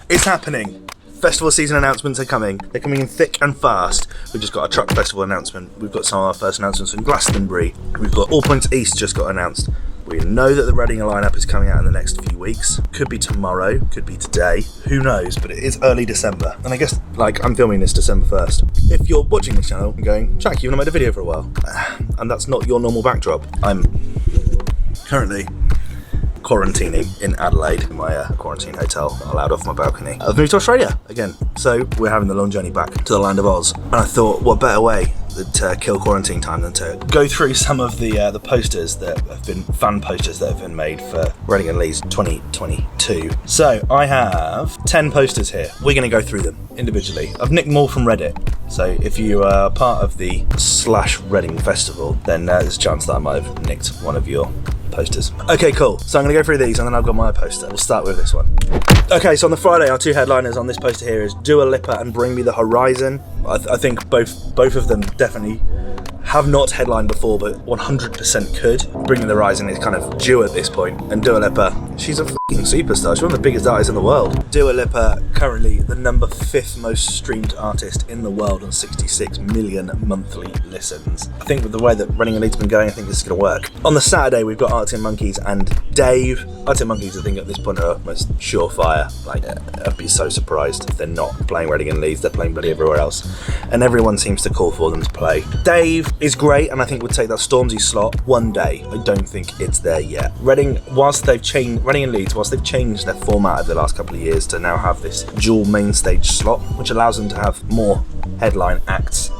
It's happening. Festival season announcements are coming. They're coming in thick and fast. We've just got a truck festival announcement. We've got some of our first announcements from Glastonbury. We've got All Points East just got announced. We know that the Reading lineup is coming out in the next few weeks. Could be tomorrow, could be today. Who knows? But it is early December. And I guess, I'm filming this December 1st. If you're watching this channel and going, Jack, you haven't made a video for a while. And that's not your normal backdrop. I'm currently quarantining in Adelaide in my quarantine hotel, allowed off my balcony. I've moved to Australia again, so we're having the long journey back to the land of Oz. And I thought, what better way to kill quarantine time than to go through some of the posters that have been fan posters that have been made for Reading and Leeds 2022. So I have 10 posters here. We're going to go through them individually. I've nicked them all from Reddit. So if you are part of the /Reading Festival, then there's a chance that I might have nicked one of your posters. Okay, cool. So I'm going to go through these and then I've got my poster. We'll start with this one. Okay, so on the Friday, our two headliners on this poster here is Dua Lipa and Bring Me the Horizon. I think both of them definitely have not headlined before, but 100% could. Bring Me the Horizon is kind of due at this point, and Dua Lipa, she's a fucking superstar. She's one of the biggest artists in the world. Dua Lipa, currently the number 5th most streamed artist in the world on 66 million monthly listens. I think with the way that Reading and Leeds have been going, I think this is going to work. On the Saturday, we've got Arctic Monkeys and Dave. Arctic Monkeys, I think at this point are most surefire. I'd be so surprised if they're not playing Reading and Leeds. They're playing bloody everywhere else, and everyone seems to call for them to play. Dave is great, and I think would take that Stormzy slot one day. I don't think it's there yet. Reading and Leeds, whilst they've changed their format over the last couple of years to now have this dual main stage slot, which allows them to have more headline acts.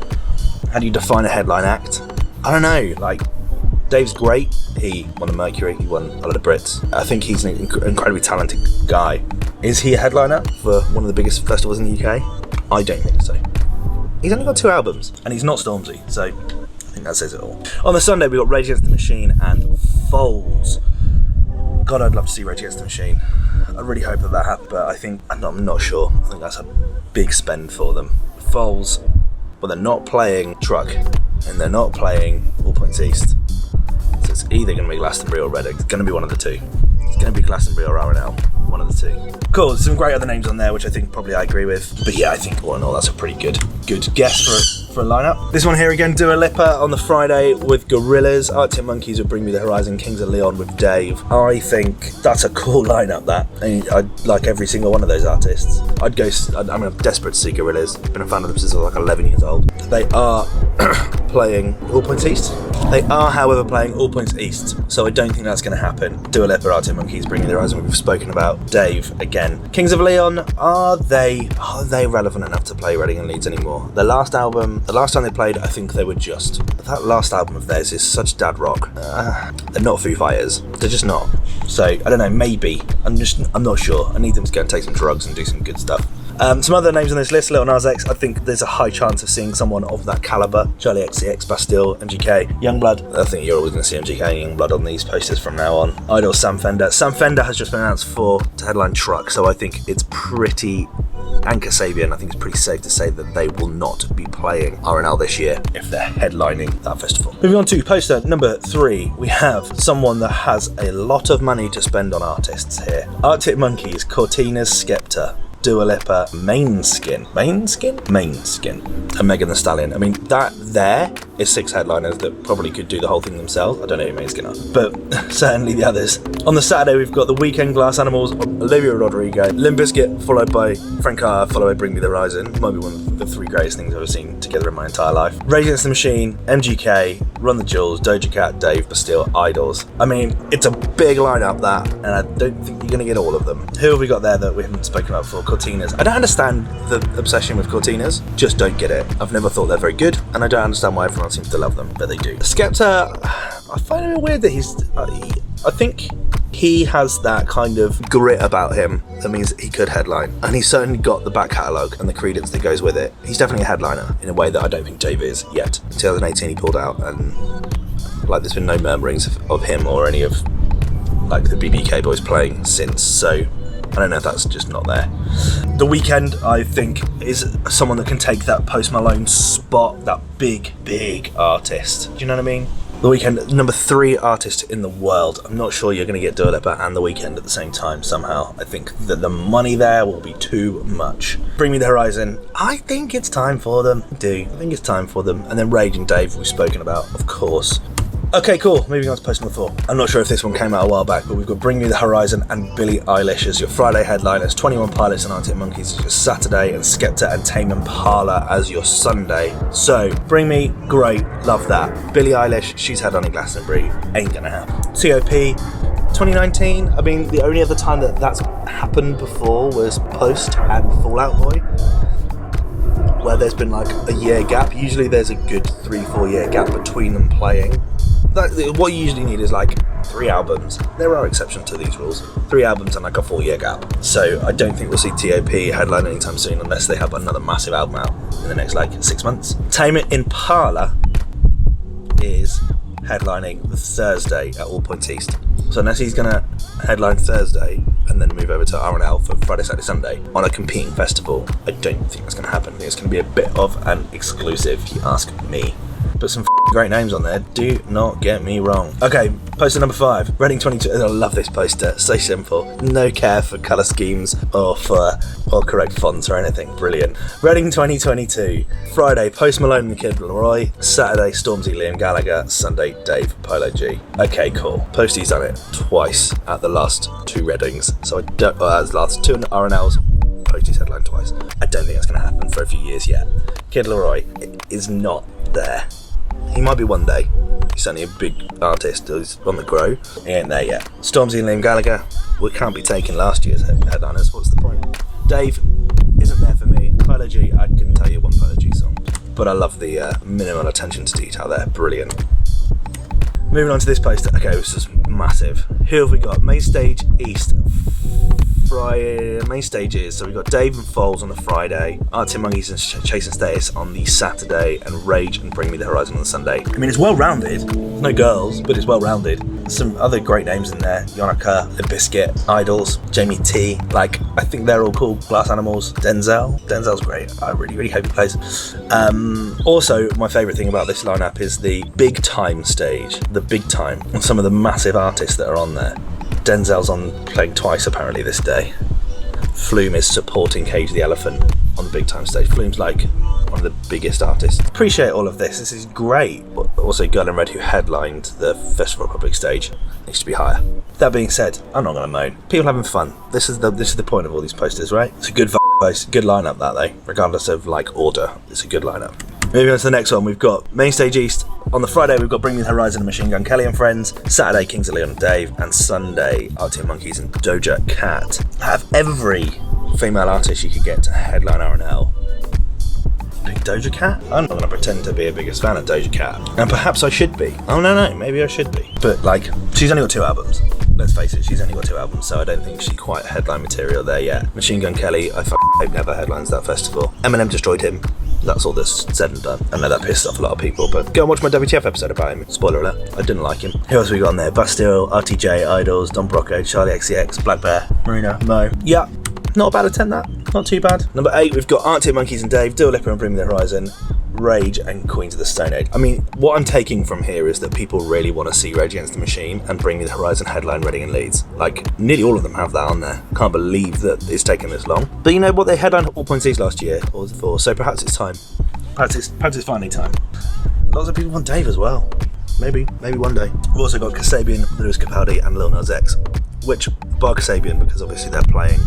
How do you define a headline act? I don't know. Dave's great. He won a Mercury. He won a lot of Brits. I think he's an incredibly talented guy. Is he a headliner for one of the biggest festivals in the UK? I don't think so. He's only got 2 albums, and he's not Stormzy, so I think that says it all. On the Sunday, we got Rage Against the Machine and Foals. God, I'd love to see Rage Against the Machine. I really hope that happens, but I'm not sure. I think that's a big spend for them. Foals, well, they're not playing Truck, and they're not playing All Points East. So it's either going to be Glastonbury or Reading. It's going to be one of the two. It's going to be Glastonbury or R&L, one of the two. Cool, there's some great other names on there, which I think probably I agree with. But yeah, I think all in all, that's a pretty good guess for a lineup. This one here again, Dua Lipa on the Friday with Gorillaz. Arctic Monkeys would Bring Me the Horizon. Kings of Leon with Dave. I think that's a cool lineup, that. I'd like every single one of those artists. I'm desperate to see Gorillaz. Been a fan of them since I was 11 years old. They are playing All Points East. They are, however, playing All Points East, so I don't think that's going to happen. Dua Lipa, Arctic Monkeys, Bring Me the Horizon. We've spoken about Dave again. Kings of Leon, are they relevant enough to play Reading and Leeds anymore? The last time they played, I think they were just. That last album of theirs is such dad rock. They're not Foo Fighters. They're just not. So I don't know. Maybe I'm not sure. I need them to go and take some drugs and do some good stuff. Some other names on this list, Lil Nas X, I think there's a high chance of seeing someone of that caliber. Charlie XCX, Bastille, MGK, Youngblood. I think you're always going to see MGK and Youngblood on these posters from now on. Idol, Sam Fender. Sam Fender has just been announced to headline Truck, so I think it's pretty. And Kasabian, I think it's pretty safe to say that they will not be playing R&L this year if they're headlining that festival. Moving on to poster number 3, we have someone that has a lot of money to spend on artists here. Arctic Monkeys, Cortina's Skepta, Dua Lipa, Mainskin, and Megan Thee Stallion. I mean, that there is 6 headliners that probably could do the whole thing themselves. I don't know who Mainskin are, but certainly the others. On the Saturday, we've got The Weeknd, Glass Animals, Olivia Rodrigo, Limp Bizkit, followed by Frank Carr, followed by Bring Me the Horizon. Might be one of the 3 greatest things I've ever seen together in my entire life. Rage Against the Machine, MGK, Run the Jewels, Doja Cat, Dave, Bastille, Idols. I mean, it's a big lineup, that, and I don't think you're going to get all of them. Who have we got there that we haven't spoken about before? Cortinas. I don't understand the obsession with Cortinas. Just don't get it. I've never thought they're very good, and I don't understand why everyone seems to love them, but they do. Skepta, I find it weird that I think he has that kind of grit about him that means he could headline, and he's certainly got the back catalogue and the credence that goes with it. He's definitely a headliner in a way that I don't think Dave is yet. In 2018 he pulled out, and there's been no murmurings of him or any of the BBK boys playing since, so I don't know if that's just not there. The Weeknd, I think, is someone that can take that Post Malone spot, that big artist. Do you know what I mean? The Weeknd, number 3 artist in the world. I'm not sure you're going to get Dua Lipa and The Weeknd at the same time somehow. I think that the money there will be too much. Bring Me the Horizon. I think it's time for them. I do. I think it's time for them. And then Rage and Dave, we've spoken about, of course. Okay, cool. Moving on to post number 4. I'm not sure if this one came out a while back, but we've got Bring Me the Horizon and Billie Eilish as your Friday headliners, 21 Pilots and Arctic Monkeys as your Saturday, and Skepta and Tame Impala as your Sunday. So, Bring Me, great, love that. Billie Eilish, she's headlining Glastonbury, ain't gonna happen. TOP, 2019, I mean, the only other time that that's happened before was Post and Fall Out Boy, where there's been like a year gap. Usually there's a good 3-4 year gap between them playing. What you usually need is like 3 albums. There are exceptions to these rules. 3 albums and like a 4-year gap. So I don't think we'll see TOP headline anytime soon unless they have another massive album out in the next like 6 months. Tame Impala is headlining Thursday at All Points East. So unless he's gonna headline Thursday and then move over to R&L for Friday, Saturday, Sunday on a competing festival, I don't think that's gonna happen. I think it's gonna be a bit of an exclusive, if you ask me. But some great names on there, do not get me wrong. Okay, poster number 5, Reading 22. I love this poster, so simple. No care for colour schemes or correct fonts or anything. Brilliant. Reading 2022. Friday, Post Malone and Kid Laroi. Saturday, Stormzy, Liam Gallagher. Sunday, Dave, Polo G. Okay, cool. Posty's done it twice at the last 2 Readings. So I don't, the last 2 R&Ls. Posty's headline twice. I don't think that's going to happen for a few years yet. Kid Laroi is not there. He might be one day. He's certainly a big artist who's on the grow. He ain't there yet. Stormzy and Liam Gallagher, we can't be taking last year's headliners. What's the point? Dave isn't there for me. Polo G, I can tell you one Polo G song. But I love the minimal attention to detail there. Brilliant. Moving on to this poster. Okay, this is massive. Who have we got? Main Stage East. Main stages, so we've got Dave and Foles on the Friday, Arctic Monkeys and Chase and Status on the Saturday, and Rage and Bring Me the Horizon on the Sunday. I mean, it's well rounded. There's no girls, but it's well rounded. There's some other great names in there: Yonica, Limp Bizkit, Idols, Jamie T. Like, I think they're all cool. Glass Animals, Denzel's great. I really hope he plays. Also, my favourite thing about this lineup is the Big Time stage. The Big Time, and some of the massive artists that are on there. Denzel's playing twice apparently this day. Flume is supporting Cage the Elephant on the Big Time stage. Flume's like one of the biggest artists. Appreciate all of this. This is great. But also, Girl in Red, who headlined the Festival Public stage, needs to be higher. That being said, I'm not going to moan. People having fun. This is the point of all these posters, right? It's a good post, good lineup that though, regardless of like order. It's a good lineup. Moving on to the next one, we've got Main Stage East. On the Friday, we've got Bring Me the Horizon and Machine Gun Kelly and Friends. Saturday, Kings of Leon and Dave. And Sunday, Arctic Monkeys and Doja Cat. Have every female artist you could get to headline R&L. Pick Doja Cat? I'm not going to pretend to be a biggest fan of Doja Cat. And perhaps I should be. Oh, no, maybe I should be. But, like, she's only got 2 albums. Let's face it, she's only got 2 albums, so I don't think she's quite headline material there yet. Machine Gun Kelly, I hope never headlines that festival. Eminem destroyed him. That's all this said and done. I know that pissed off a lot of people, but go and watch my WTF episode about him. Spoiler alert, I didn't like him. Who else we got on there? Bastille, RTJ, Idols, Don Brocco, Charlie XCX, Black Bear, Marina, Mo. Yeah, not a bad attempt that. Not too bad. Number 8, we've got Arctic Monkeys and Dave, Dua Lipa and Bring Me the Horizon, Rage and Queens of the Stone Age. I mean, what I'm taking from here is that people really want to see Rage Against the Machine and Bring Me the Horizon headline Reading and Leeds. Like, nearly all of them have that on there. Can't believe that it's taken this long. But you know what? They headlined All Points East last year, or before, so perhaps it's time. Perhaps it's finally time. Lots of people want Dave as well. Maybe one day. We've also got Kasabian, Lewis Capaldi and Lil Nas X. Which, bar Kasabian, because obviously they're playing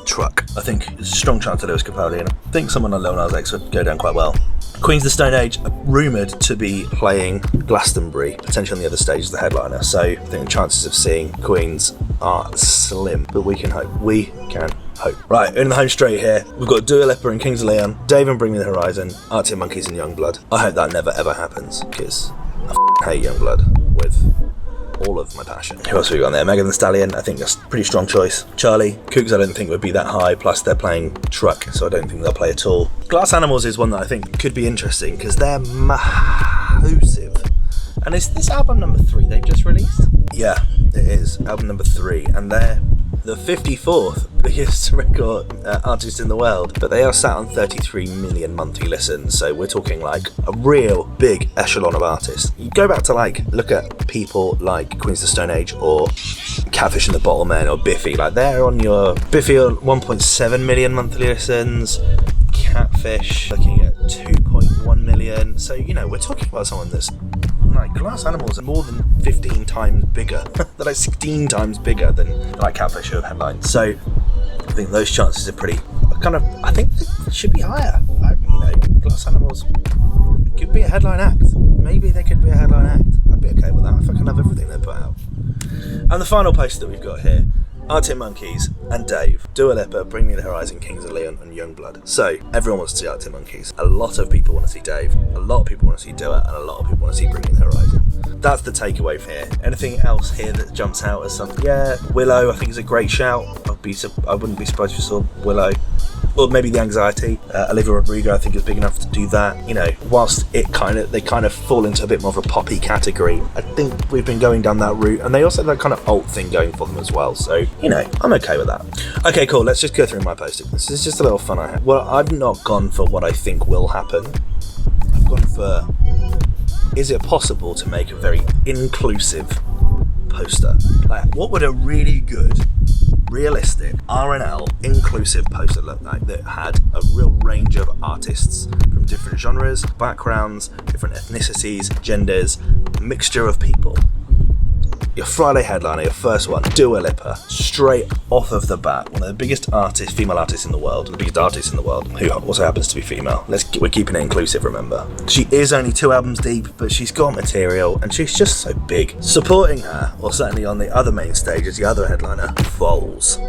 Truck. I think there's a strong chance of Lewis Capaldi, and I think someone on Lil Nas X would go down quite well. Queens of the Stone Age are rumoured to be playing Glastonbury, potentially on the other stage as the headliner, so I think the chances of seeing Queens are slim, but we can hope. We can hope. Right, in the home straight here, we've got Dua Lipa and Kings of Leon, Dave and Bring Me the Horizon, Arctic Monkeys and Youngblood. I hope that never ever happens, because I hate Youngblood with all of my passion. Who else have we got on there? Megan Thee Stallion, I think that's a pretty strong choice. Charlie, Kooks I don't think would be that high, plus they're playing Truck, so I don't think they'll play at all. Glass Animals is one that I think could be interesting, because they're massive. And is this album number 3 they've just released? Yeah, it is, album number 3, and they're the 54th biggest record artist in the world, but they are sat on 33 million monthly listens, so we're talking like a real big echelon of artists. You go back to like look at people like Queens of the Stone Age or Catfish and the Bottlemen or Biffy, like they're on your Biffy on 1.7 million monthly listens, Catfish looking at 2.1 million, so you know we're talking about someone that's like Glass Animals are more than 15 times bigger. They're like 16 times bigger than like Catfish who have headlined. So I think those chances are pretty kind of, I think they should be higher. You know, Glass Animals could be a headline act. Maybe they could be a headline act. I'd be okay with that. I fucking love everything they put out. And the final poster that we've got here, Arctic Monkeys and Dave, Dua Lipa, Bring Me the Horizon, Kings of Leon and Youngblood. So everyone wants to see Arctic Monkeys. A lot of people want to see Dave. A lot of people want to see Dua, and a lot of people want to see Bring Me the Horizon. That's the takeaway for here. Anything else here that jumps out as something? Yeah, Willow I think is a great shout. I wouldn't be surprised if you saw Willow. Or maybe The Anxiety. Olivia Rodrigo I think is big enough to do that. You know, whilst they kind of fall into a bit more of a poppy category, I think we've been going down that route, and they also have that kind of alt thing going for them as well. So, you know, I'm okay with that. Okay, cool, let's just go through my posting. This is just a little fun I had. Well, I've not gone for what I think will happen. I've gone for, is it possible to make a very inclusive poster? Like, what would a really good, realistic R&L inclusive poster look like that had a real range of artists from different genres, backgrounds, different ethnicities, genders, a mixture of people? Your Friday headliner, your first one, Dua Lipa, straight off of the bat, one of the biggest female artists in the world, the biggest artist in the world, who also happens to be female. We're keeping it inclusive, remember. She is only 2 albums deep, but she's got material, and she's just so big. Supporting her, or certainly on the other main stage as the other headliner, Foals.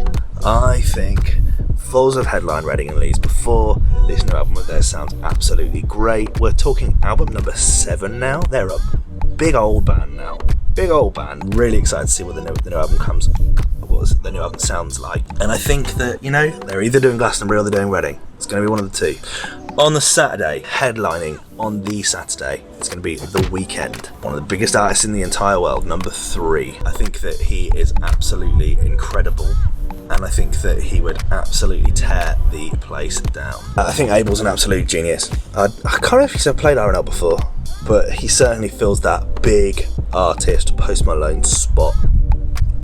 I think Foals have headlined Reading and Leeds before. This new album of theirs sounds absolutely great. We're talking album number 7 now. They're a big old band now. Big old band. Really excited to see what the new album comes. What the new album sounds like. And I think that, you know, they're either doing Glastonbury or they're doing Reading. It's going to be one of the two. On the Saturday, headlining on the Saturday, it's going to be The Weeknd, one of the biggest artists in the entire world, number 3. I think that he is absolutely incredible, and I think that he would absolutely tear the place down. I think Abel's an absolute genius. I can't remember if he's ever played R&L before, but he certainly fills that big artist Post Malone spot.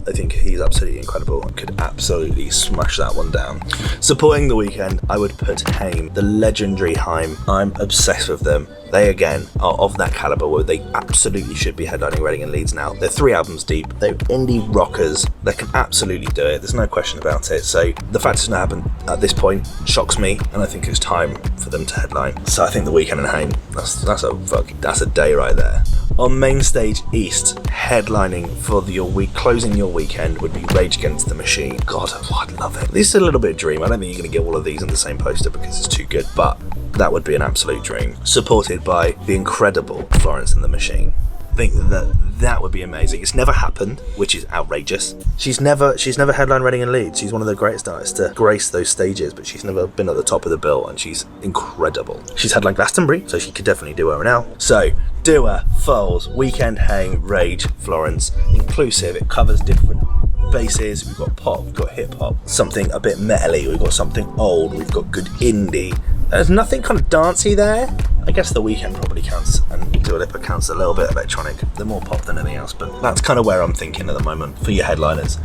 I think he's absolutely incredible and could absolutely smash that one down. Supporting The Weeknd, I would put Haim, the legendary Haim. I'm obsessed with them. They, again, are of that caliber where they absolutely should be headlining Reading and Leeds now. They're 3 albums deep. They're indie rockers. They can absolutely do it. There's no question about it. So the fact it's not happened at this point shocks me, and I think it's time for them to headline. So I think The Weeknd and Haim, that's a day right there. On Main Stage East, headlining for your week, closing your weekend, would be Rage Against the Machine. God, I'd love it. This is a little bit dream. I don't think you're going to get all of these in the same poster because it's too good, but that would be an absolute dream. Supported by the incredible Florence and the Machine. I think that would be amazing. It's never happened, which is outrageous. She's never headlined Reading and Leeds. She's one of the greatest artists to grace those stages, but she's never been at the top of the bill, and she's incredible. She's headlined Glastonbury, so she could definitely do R&L. So Dua, Foals, Weeknd, Haim, Rage, Florence, inclusive. It covers different bases. We've got pop, we've got hip hop, something a bit metally, we've got something old, we've got good indie. There's nothing kind of dancey there. I guess The Weeknd probably counts, and Dua Lipa counts a little bit electronic. They're more pop than anything else, but that's kind of where I'm thinking at the moment for your headliners.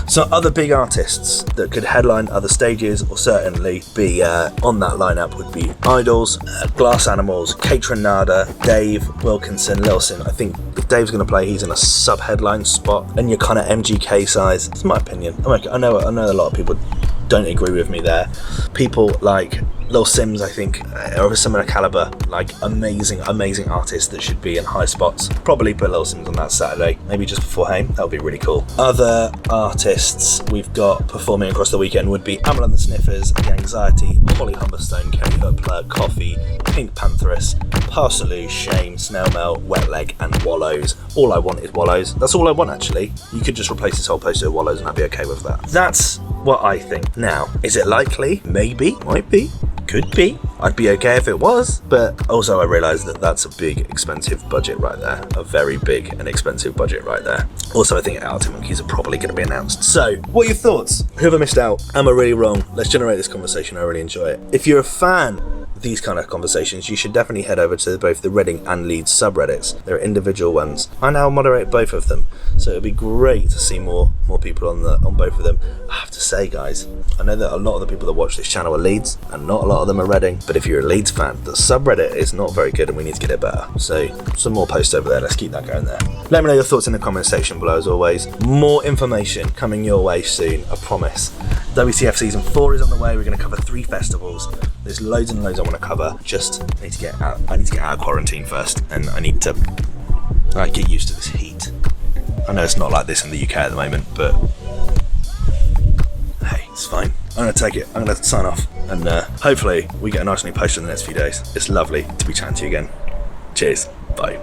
So other big artists that could headline other stages or certainly be on that lineup would be Idols, Glass Animals, Kate Renata, Dave, Wilkinson, Lil Sin. I think if Dave's going to play, he's in a sub-headline spot, and you're kind of MGK size. That's my opinion. I know a lot of people don't agree with me there. People like Lil Sims, I think, are of a similar caliber, like amazing artists that should be in high spots. Probably put Lil Sims on that Saturday, maybe just before Haim. That would be really cool. Other artists we've got performing across the weekend would be Amel and the Sniffers, The Anxiety, Holly Humberstone, Kenny Hoopla, Coffee, Pink Pantheress, Parsaloo, Shame, Snail Mail, Wet Leg, and Wallows. All I want is Wallows. That's all I want, actually. You could just replace this whole poster with Wallows and I'd be okay with that. That's what I think. Now, is it likely? Maybe. Might be. Could be. I'd be okay if it was, but also I realise that that's a big, expensive budget right there. A very big and expensive budget right there. Also, I think Arctic Monkeys are probably going to be announced. So, what are your thoughts? Who have I missed out? Am I really wrong? Let's generate this conversation. I really enjoy it. If you're a fan of these kind of conversations, you should definitely head over to both the Reading and Leeds subreddits. They're individual ones. I now moderate both of them, so it'd be great to see more people on both of them. I have to say, guys, I know that a lot of the people that watch this channel are Leeds, and not a lot of them are Reading. But if you're a Leeds fan, the subreddit is not very good, and we need to get it better. So some more posts over there. Let's keep that going there. Let me know your thoughts in the comment section below, as always. More information coming your way soon, I promise. WCF season 4 is on the way. We're going to cover 3 festivals. There's loads and loads I want to cover. Just I need to get out of quarantine first, and I need to get used to this heat. I know it's not like this in the UK at the moment, but hey, it's fine. I'm going to take it. I'm going to sign off, and hopefully we get a nice new post in the next few days. It's lovely to be chatting to you again. Cheers. Bye.